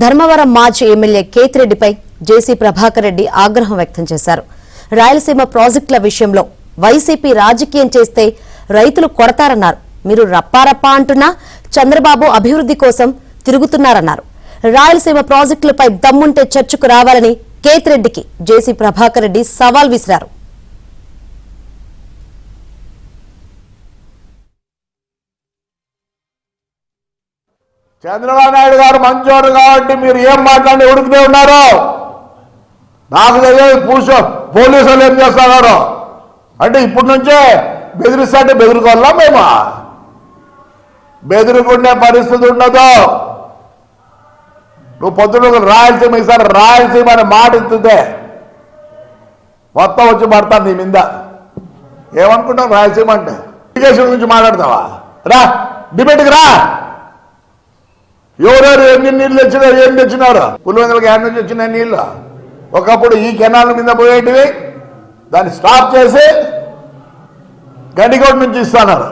ధర్మవరం మాజీ ఎమ్మెల్యే కేతిరెడ్డిపై జేసీ ప్రభాకర్ రెడ్డి ఆగ్రహం వ్యక్తం చేశారు. రాయలసీమ ప్రాజెక్టుల విషయంలో వైసీపీ రాజకీయం చేస్తే రైతులు కొడతారన్నారు. మీరు రప్పారప్పా అంటున్నా చంద్రబాబు అభివృద్ధి కోసం తిరుగుతున్నారన్నారు. రాయలసీమ ప్రాజెక్టులపై దమ్ముంటే చర్చకు రావాలని కేతిరెడ్డికి జేసీ ప్రభాకర్ రెడ్డి సవాల్ విసిరారు. చంద్రబాబు నాయుడు గారు మంచోడు కాబట్టి మీరు ఏం మాట్లాడి ఉడుకుతూ ఉన్నారు. నాకు తెలియదు పోలీసు వాళ్ళు ఏం చేస్తున్నారు అంటే ఇప్పటి నుంచే బెదిరిస్తుంటే బెదిరుకోవాలా మేము? బెదిరుకునే పరిస్థితి ఉండదు. నువ్వు పొద్దున రాయలసీమ ఈసారి రాయలసీమ అనే మాట ఇస్తుందే మొత్తం వచ్చి పడతాను నీ మీద. ఏమనుకుంటావు రాయలసీమ అంటే? ఇరిగేషన్ గురించి మాట్లాడతావా? రా డిబేట్కి రా. ఎవరెవరు ఎన్ని నీళ్ళు తెచ్చినారు, ఏం తెచ్చినారు? పులివెందులకు ఏడు నుంచి వచ్చిన నీళ్ళు ఒకప్పుడు ఈ కెనాల్ మీద పోయేటివి, దాన్ని స్టాప్ చేసి గండికోట నుంచి ఇస్తున్నారు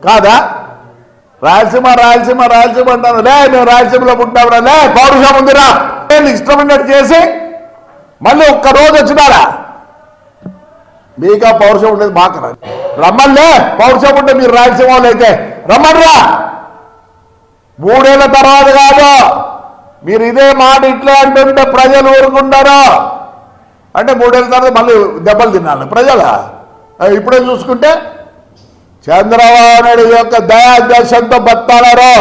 కాదా? రాయలసీమ రాయలసీమ రాయలసీమ అంటారు. లే మేము రాయలసీమలో పుట్టినప్పుడు లే పౌరుషం ఉందిరా, ఇష్టం ఉన్నట్టు చేసి మళ్ళీ ఒక్క రోజు వచ్చినారా? మీకా పౌరుషం ఉండేది మాకు రమ్మన్లే. పౌరుషం ఉంటే మీరు రాయలసీమ వాళ్ళు అయితే రమ్మన్రా. 3 ఏళ్ల తర్వాత కాదు, మీరు ఇదే మాట ఇట్లా అంటుంటే ప్రజలు ఊరుకుంటారు అంటే 3 ఏళ్ల తర్వాత మళ్ళీ దెబ్బలు తినాలి ప్రజలు. ఇప్పుడే చూసుకుంటే చంద్రబాబు నాయుడు యొక్క దయాదేశంతో బతాడారు.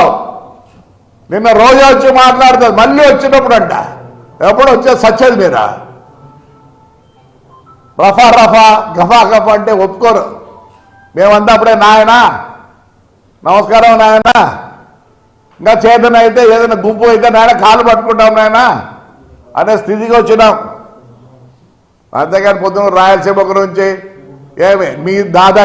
నిన్న రోజు వచ్చి మాట్లాడుతుంది, మళ్ళీ వచ్చినప్పుడు అంట ఎప్పుడు వచ్చే సచ్చేది మీరా? రఫా రఫా గఫా గఫా అంటే ఒప్పుకోరు. మేమంతా అప్పుడే నాయన నమస్కారం నాయన, ఇంకా చేతన అయితే ఏదైనా గుంపు అయితే నాయన కాలు పట్టుకుంటాం నాయన అనే స్థితికి వచ్చినాం. అంతేగాని పొద్దున్న రాయలసీమ గురించి ఏమి మీ దాదా